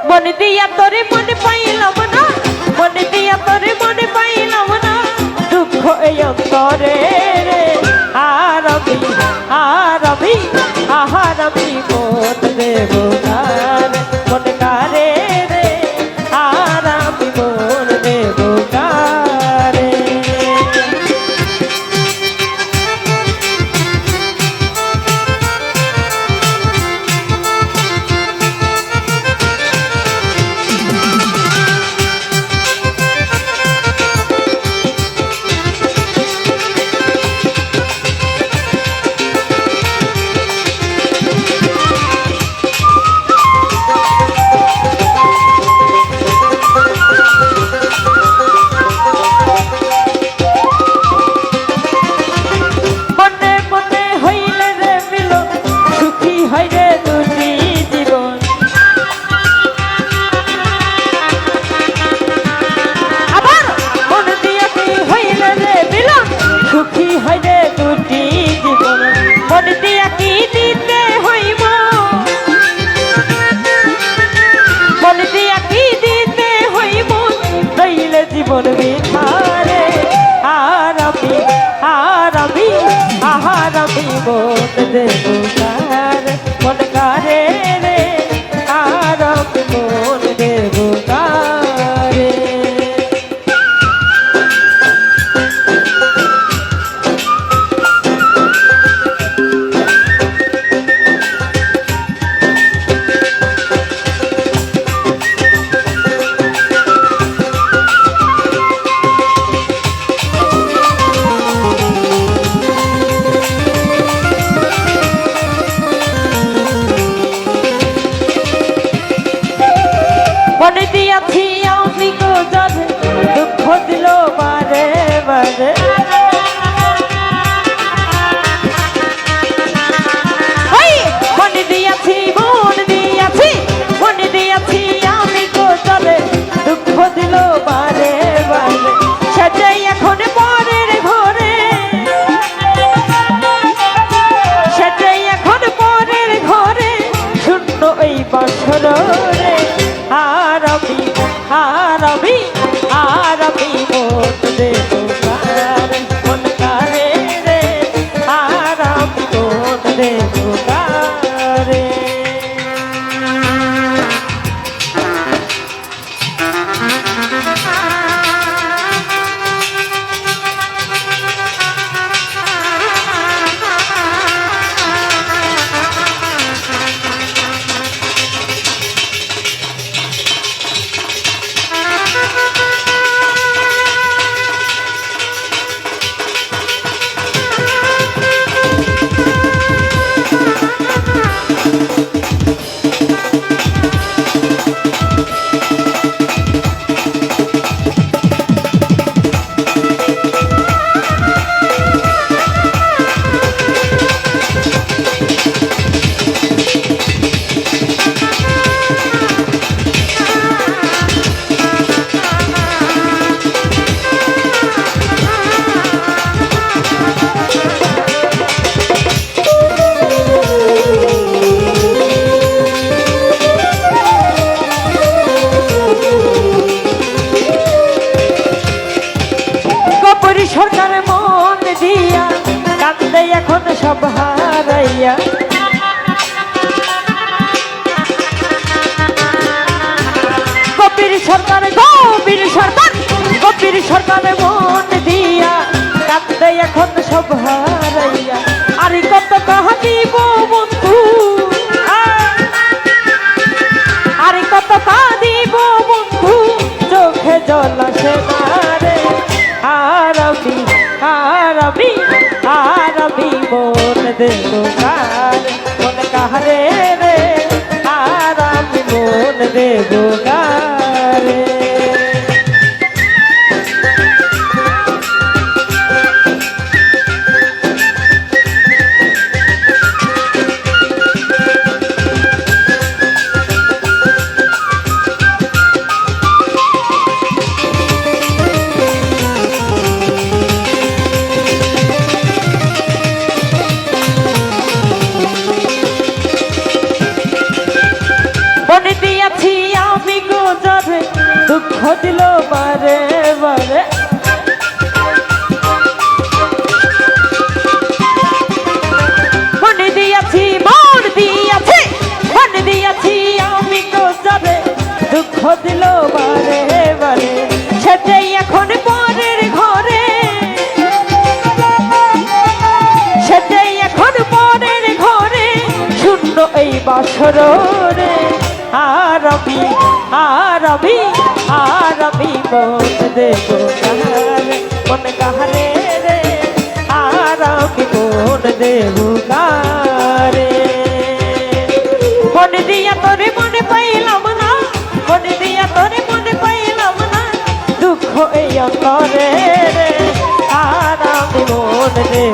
মন দিয়া তোরে মনে পাইলাম না, মন দিয়া তোরে মনে পাইলাম না, দুঃখ এই অন্তরে রে। আর আমি মন দেব কার, মন কারে রে। আর আমি মন দেব কারে। জীবন বিধারে আর আমি মন দেব কার, মন কারে রে। আর আমি মন দেব কারে। মনে দিয়াছি আমি গো যারে, দুঃখ দিল বারে বারে। মনে দিয়াছি আমি গো যারে, দুঃখ দিল বারে বারে। সেটাই এখন পরের ঘরে, সেটাই এখন পরের ঘরে, শূন্য এই বছর রে। আর আমি মন দেব কার, মন কারে রে। আর আমি মন দেব কারে। সরকার মন দিয়া কান্দে এখন সব হারাইয়া। কবির সরকার মন দিয়া কান্দে এখন সব হারাইয়া। আর কত কাহা দিব বন্ধু, আর কত কাহা দিব বন্ধু, চোখে জল আসে না রে। আর আমি মন দেব কার, মন কারে রে। আর আমি মন দেব কারে। মনে দিয়াছি দিল বারে বারে মনে দিয়াছি আমি তো যাবে দুঃখ দিল বারে বারে সেটাই এখন পরের ঘরে সেটাই এখন পরের ঘরে শূন্য এই বাসর রে আর আমি মন দেব কাহারে মন কাহারে রে আর আমি মন দেব কারে মনে দিয়া তোরে মনে পাইলাম না মনে দিয়া তোরে মনে পাইলাম না দুঃখ এই অন্তরে রে আর আমি মন দেব